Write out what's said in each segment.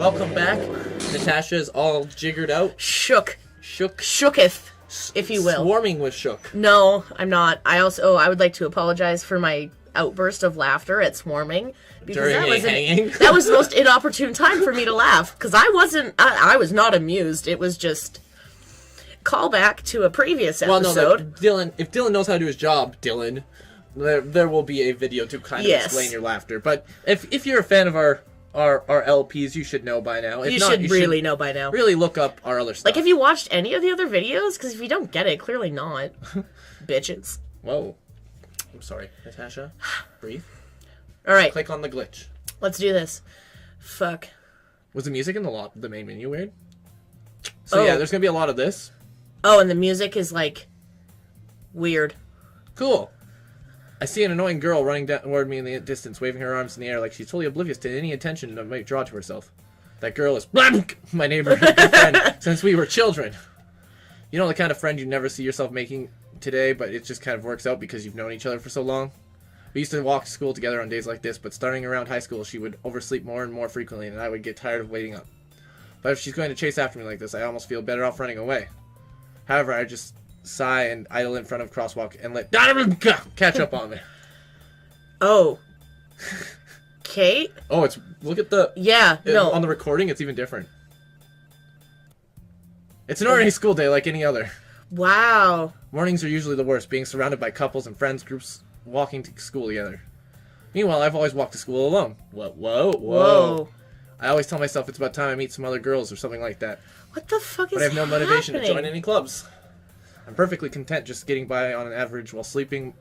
Welcome back. Natasha's all jiggered out. Shooketh, if you will. Swarming with shook. No, I'm not. I would like to apologize for my outburst of laughter at swarming. During hanging? That was the most inopportune time for me to laugh, because I was not amused. It was just callback to a previous episode. Dylan, if Dylan knows how to do his job, Dylan, there will be a video to kind of explain your laughter. But if you're a fan of our LPs, you should know by now. If you not, should really know by now. Really look up our other stuff. Like, have you watched any of the other videos? Because if you don't get it, clearly not. Bitches. Whoa. I'm sorry, Natasha. Breathe. All right. Click on the glitch. Let's do this. Fuck. Was the music in the main menu weird? So yeah, there's going to be a lot of this. Oh, and the music is, like, weird. Cool. I see an annoying girl running toward me in the distance, waving her arms in the air like she's totally oblivious to any attention that might draw to herself. That girl is my neighbor and friend since we were children. You know the kind of friend you never see yourself making today, but it just kind of works out because you've known each other for so long. We used to walk to school together on days like this, but starting around high school, she would oversleep more and more frequently, and I would get tired of waiting up. But if she's going to chase after me like this, I almost feel better off running away. However, I just sigh and idle in front of crosswalk and let catch up on me. Oh. Kate? Oh, look at the... Yeah, no. On the recording, it's even different. It's an ordinary school day like any other. Wow. Mornings are usually the worst, being surrounded by couples and friends groups walking to school together. Meanwhile, I've always walked to school alone. Whoa. I always tell myself it's about time I meet some other girls or something like that. What the fuck is happening? But I have no motivation to join any clubs. I'm perfectly content just getting by on an average while spending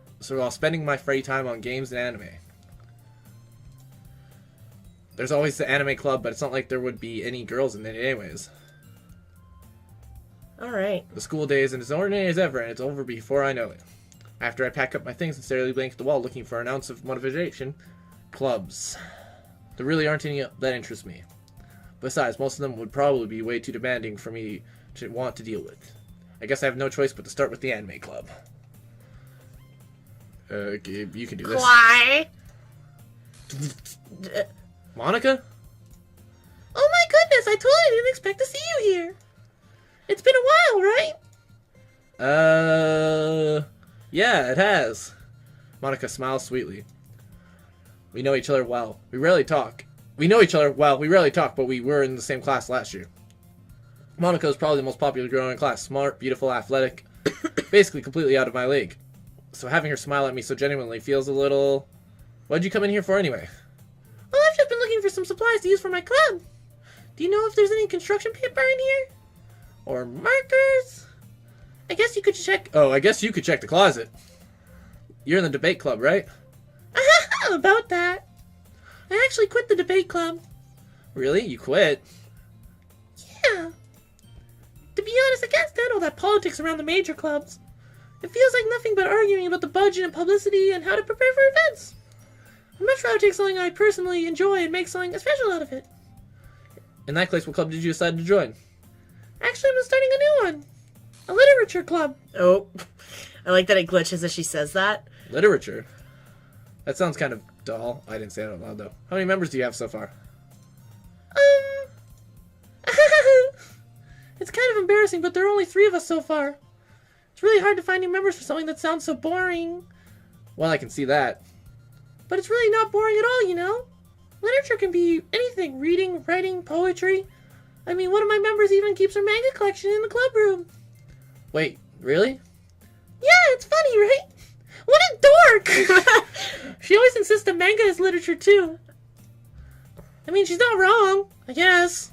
my free time on games and anime. There's always the anime club, but it's not like there would be any girls in it anyways. Alright. The school day is as ordinary as ever, and it's over before I know it. After I pack up my things and steadily blink at the wall looking for an ounce of motivation, clubs. There really aren't any that interest me. Besides, most of them would probably be way too demanding for me to want to deal with. I guess I have no choice but to start with the anime club. Gabe, you can do this. Why? Monika? Oh my goodness, I totally didn't expect to see you here. It's been a while, right? Yeah, it has. Monika smiles sweetly. We know each other well. We rarely talk. We rarely talk, but we were in the same class last year. Monika is probably the most popular girl in class. Smart, beautiful, athletic. Basically completely out of my league. So having her smile at me so genuinely feels a little... What'd you come in here for anyway? Well, I've just been looking for some supplies to use for my club. Do you know if there's any construction paper in here? Or markers? I guess you could check... Oh, I guess you could check the closet. You're in the debate club, right? About that. I actually quit the debate club. Really? You quit? Yeah. To be honest, I can't stand all that politics around the major clubs. It feels like nothing but arguing about the budget and publicity and how to prepare for events. I'd much rather take something I personally enjoy and make something special out of it. In that case, what club did you decide to join? Actually, I'm starting a new one. A literature club. Oh. I like that it glitches as she says that. Literature? That sounds kind of dull. I didn't say it out loud, though. How many members do you have so far? It's kind of embarrassing, but there are only 3 of us so far. It's really hard to find new members for something that sounds so boring. Well, I can see that. But it's really not boring at all, you know? Literature can be anything. Reading, writing, poetry. I mean, one of my members even keeps her manga collection in the club room. Wait, really? Yeah, it's funny, right? What a dork! She always insists that manga is literature, too. I mean, she's not wrong, I guess.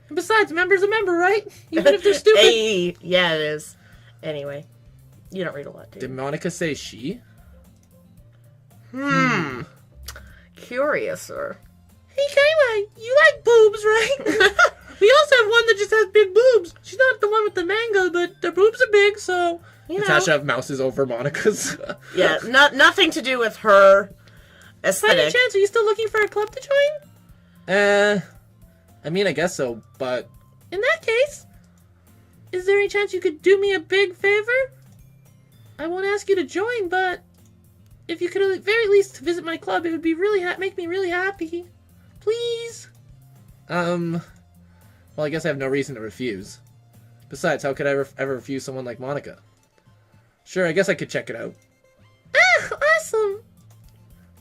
And besides, a member's a member, right? Even if they're stupid. Hey, yeah, it is. Anyway, you don't read a lot, do you? Did Monika say she? Curious, sir. Hey, Kayla, you like boobs, right? We also have one that just has big boobs. She's not the one with the manga, but their boobs are big, so... Natasha mouses over Monika's. Yeah, nothing to do with her aesthetic. By any chance, are you still looking for a club to join? I mean, I guess so, but... In that case, is there any chance you could do me a big favor? I won't ask you to join, but if you could at the very least visit my club, it would be make me really happy. Please? Well, I guess I have no reason to refuse. Besides, how could I ever refuse someone like Monika? Sure, I guess I could check it out. Ah, awesome!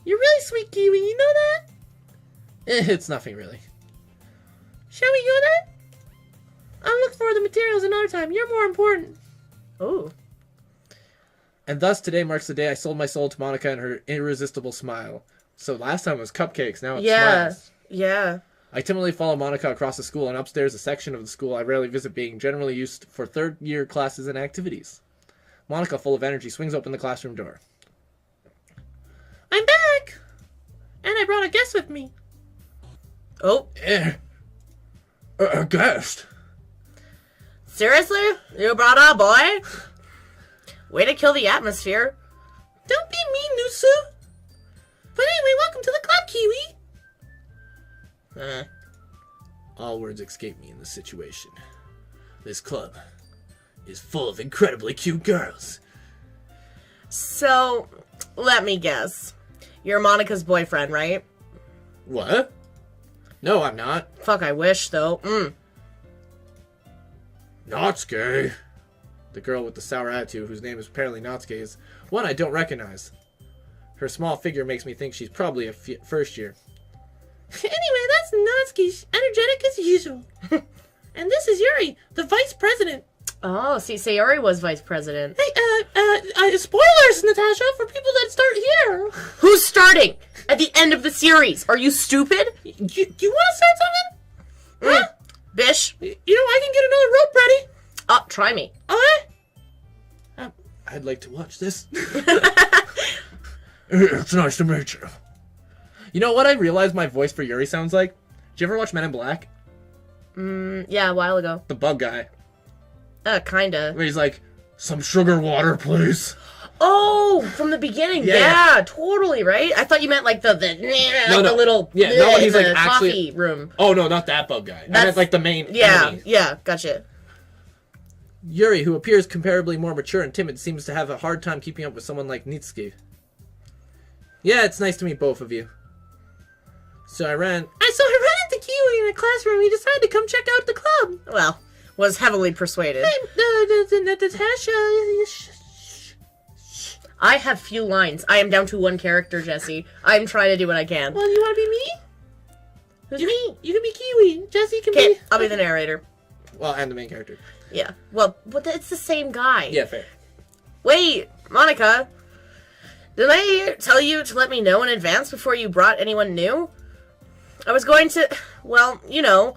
You're really sweet, Kiwi, you know that? It's nothing really. Shall we go then? I'll look for the materials another time. You're more important. Oh. And thus, today marks the day I sold my soul to Monika and her irresistible smile. So last time it was cupcakes, now it's smiles. Yeah. I timidly follow Monika across the school, and upstairs a section of the school I rarely visit being generally used for third-year classes and activities. Monika, full of energy, swings open the classroom door. I'm back! And I brought a guest with me. Oh. A guest? Seriously? You brought a boy? Way to kill the atmosphere. Don't be mean, Nusu. But anyway, welcome to the club, Kiwi. All words escape me in this situation. This club is full of incredibly cute girls. So, let me guess. You're Monika's boyfriend, right? What? No, I'm not. Fuck, I wish, though. Natsuki. The girl with the sour attitude, whose name is apparently Natsuki, is one I don't recognize. Her small figure makes me think she's probably a first year. Anyway, that's Natsuki, energetic as usual. And this is Yuri, the vice president. Oh, see, Sayori was vice president. Hey, spoilers, Natasha, for people that start here. Who's starting? At the end of the series. Are you stupid? You want to start something? Huh? Bish? You know, I can get another rope ready. Oh, try me. I'd like to watch this. It's nice to meet you. You know what I realized my voice for Yuri sounds like? Did you ever watch Men in Black? Yeah, a while ago. The bug guy. Kinda. Where he's like, some sugar water, please. Oh, from the beginning. Yeah, totally, right? I thought you meant like the little no, he's like coffee actually room. Oh no, not that bug guy. I meant like the main enemy. Yeah, gotcha. Yuri, who appears comparably more mature and timid, seems to have a hard time keeping up with someone like Nitsuki. Yeah, it's nice to meet both of you. So I ran into Kiwi in a classroom. He decided to come check out the club. Well, was heavily persuaded. Hey, Natasha. I have few lines. I am down to one character, Jesse. I'm trying to do what I can. Well, you want to be me? Who's me? You can be Kiwi. Jesse can Okay, be... I'll be the narrator. Well, and the main character. Yeah. Well, but it's the same guy. Yeah, fair. Wait, Monika. Did I tell you to let me know in advance before you brought anyone new? I was going to... Well, you know.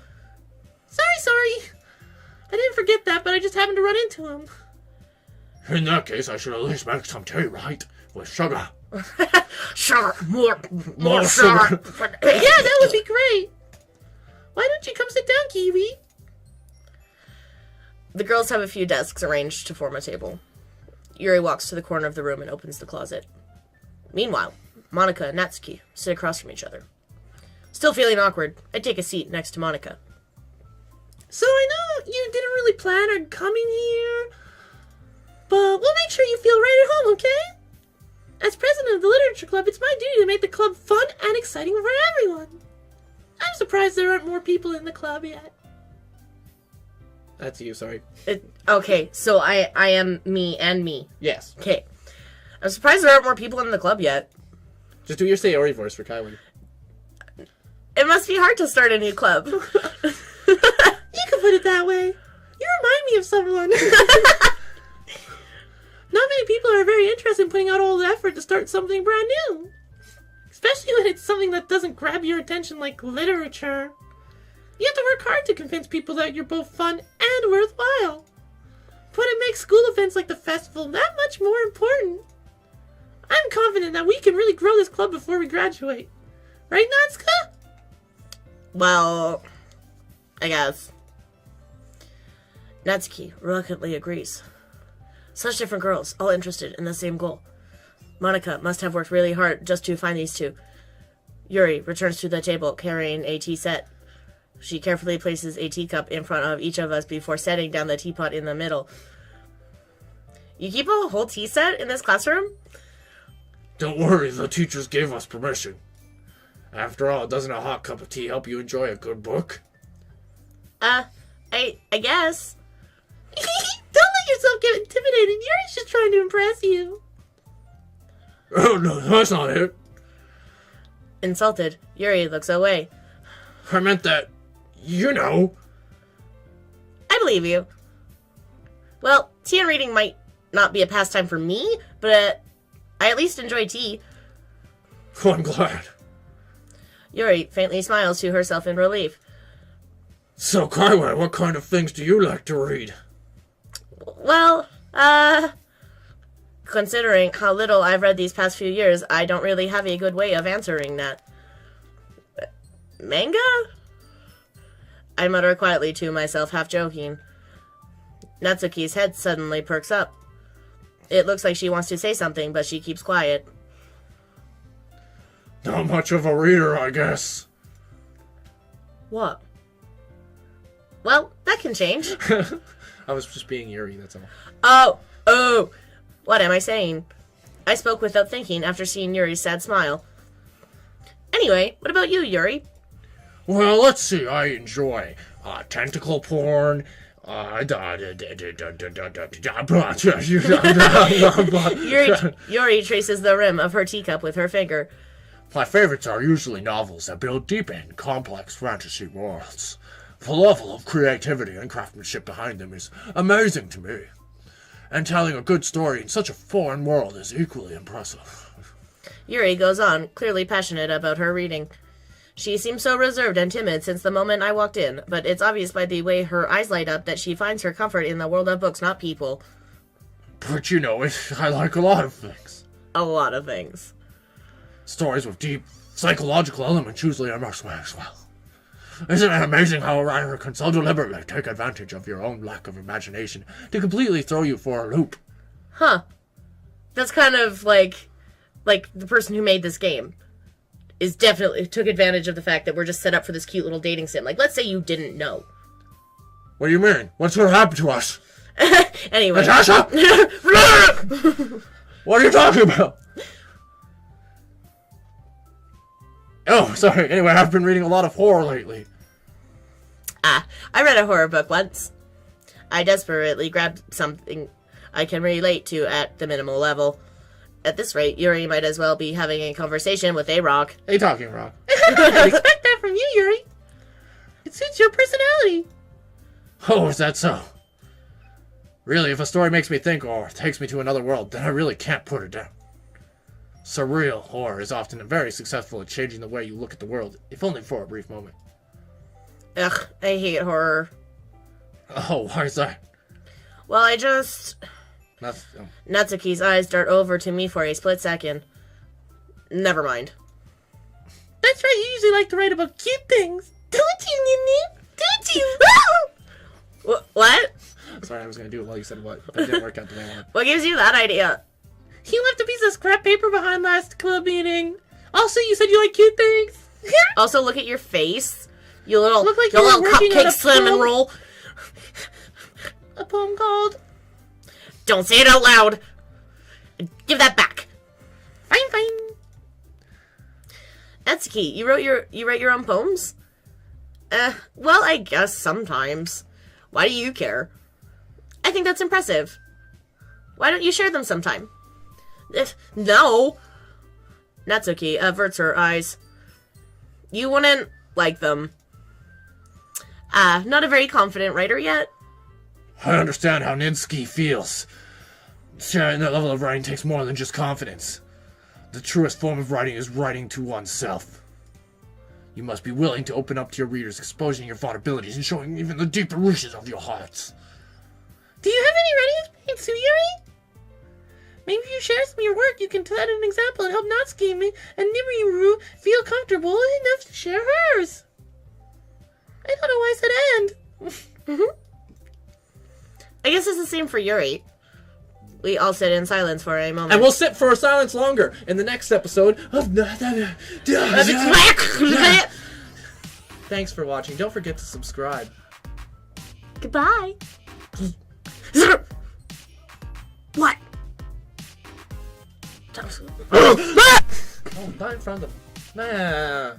Sorry. I didn't forget that, but I just happened to run into him. In that case, I should at least make some tea, right? With sugar. Sugar. More sugar. Yeah, that would be great. Why don't you come sit down, Kiwi? The girls have a few desks arranged to form a table. Yuri walks to the corner of the room and opens the closet. Meanwhile, Monika and Natsuki sit across from each other. Still feeling awkward, I take a seat next to Monika. So I know you didn't really plan on coming here, but we'll make sure you feel right at home, okay? As president of the literature club, it's my duty to make the club fun and exciting for everyone. I'm surprised there aren't more people in the club yet. That's you, sorry. Okay, so I am me and me. Yes. Okay. I'm surprised there aren't more people in the club yet. Just do your Sayori voice for Kaiwin. It must be hard to start a new club. You can put it that way. You remind me of someone. Not many people are very interested in putting out all the effort to start something brand new. Especially when it's something that doesn't grab your attention like literature. You have to work hard to convince people that you're both fun and worthwhile. But it makes school events like the festival that much more important. I'm confident that we can really grow this club before we graduate. Right, Natsuka? Well, I guess. Natsuki reluctantly agrees. Such different girls, all interested in the same goal. Monika must have worked really hard just to find these two. Yuri returns to the table carrying a tea set. She carefully places a teacup in front of each of us before setting down the teapot in the middle. You keep a whole tea set in this classroom? Don't worry, the teachers gave us permission. After all, doesn't a hot cup of tea help you enjoy a good book? I guess. Don't let yourself get intimidated. Yuri's just trying to impress you. Oh, no, that's not it. Insulted, Yuri looks away. I meant that, you know. I believe you. Well, tea and reading might not be a pastime for me, but I at least enjoy tea. Oh, I'm glad. Yuri faintly smiles to herself in relief. So, Kaiway, what kind of things do you like to read? Well, considering how little I've read these past few years, I don't really have a good way of answering that. Manga? I mutter quietly to myself, half joking. Natsuki's head suddenly perks up. It looks like she wants to say something, but she keeps quiet. Not much of a reader, I guess. What? Well, that can change. I was just being Yuri, that's all. Oh! What am I saying? I spoke without thinking after seeing Yuri's sad smile. Anyway, what about you, Yuri? Well, let's see, I enjoy tentacle porn, Yuri traces the rim of her teacup with her finger. My favorites are usually novels that build deep and complex fantasy worlds. The level of creativity and craftsmanship behind them is amazing to me. And telling a good story in such a foreign world is equally impressive. Yuri goes on, clearly passionate about her reading. She seems so reserved and timid since the moment I walked in, but it's obvious by the way her eyes light up that she finds her comfort in the world of books, not people. But you know, I like a lot of things. A lot of things. Stories with deep psychological elements usually immerse me as well. Isn't it amazing how a writer can so deliberately take advantage of your own lack of imagination to completely throw you for a loop? Huh. That's kind of like the person who made this game is definitely took advantage of the fact that we're just set up for this cute little dating sim. Like, let's say you didn't know. What do you mean? What's going to happen to us? Anyway. Natasha! What are you talking about? Oh, sorry. Anyway, I've been reading a lot of horror lately. I read a horror book once. I desperately grabbed something I can relate to at the minimal level. At this rate, Yuri might as well be having a conversation with a rock. Hey, talking rock. I expect that from you, Yuri. It suits your personality. Oh, is that so? Really, if a story makes me think or takes me to another world, then I really can't put it down. Surreal horror is often very successful at changing the way you look at the world, if only for a brief moment. Ugh, I hate horror. Oh, why is that? Well, I just... Natsuki's eyes dart over to me for a split second. Never mind. That's right, you usually like to write about cute things. Don't you, Nini? Don't you? What? Sorry, I was going to do it while you said what, but it didn't work out the way I wanted. What gives you that idea? You left a piece of scrap paper behind last club meeting. Also, you said you like cute things. Also, look at your face. You little, Look like your you were little working on cupcake a cinnamon poem. roll. A poem called... Don't say it out loud. Give that back. Fine. Natsuki, you write your own poems? Well, I guess sometimes. Why do you care? I think that's impressive. Why don't you share them sometime? No. Natsuki averts her eyes. You wouldn't like them. Not a very confident writer yet. I understand how Ninsky feels. Sharing that level of writing takes more than just confidence. The truest form of writing is writing to oneself. You must be willing to open up to your readers, exposing your vulnerabilities and showing even the deeper reaches of your hearts. Do you have any writing experience, Yuri? Maybe if you share some of your work, you can set an example and help Natsuki and Nimiru feel comfortable enough to share hers. I don't know why I said and. I guess it's the same for Yuri. We all sit in silence for a moment. And we'll sit for a silence longer in the next episode of... Thanks for watching. Don't forget to subscribe. Goodbye. What? Oh, not in front of them. Nah.